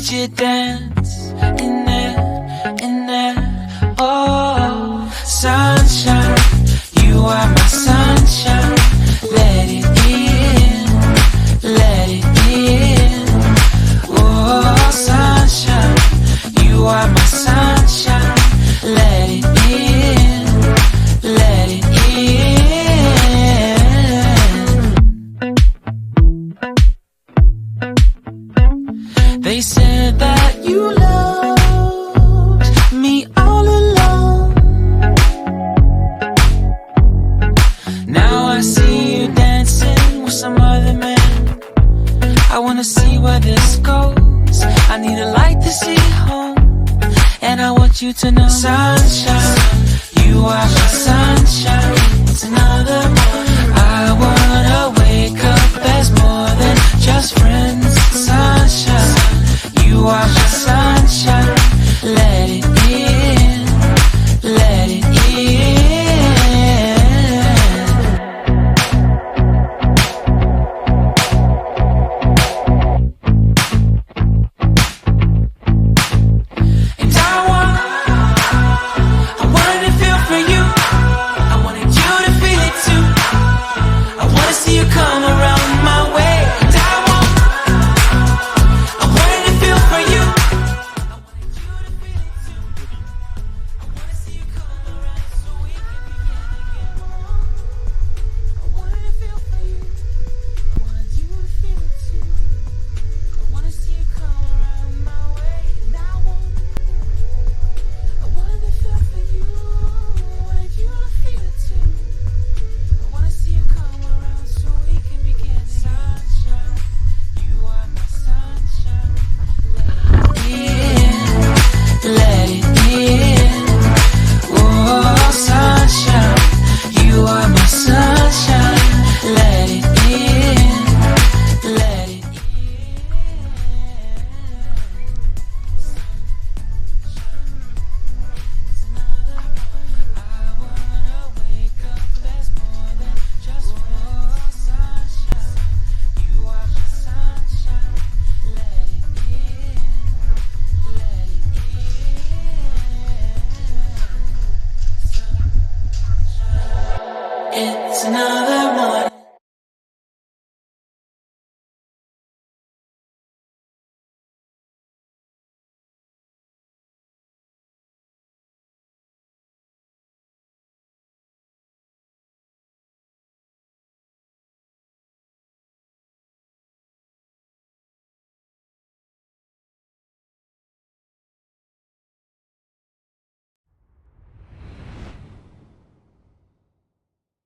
Would you dance in there? Oh, sunshine, you are my sunshine. Let it in, let it in. Oh, sunshine, you are my sunshine. Let it in, let it in. They said that you loved me all along. Now I see you dancing with some other man. I wanna see where this goes. I need a light to see home. And I want you to know, sunshine, you are my sunshine. It's another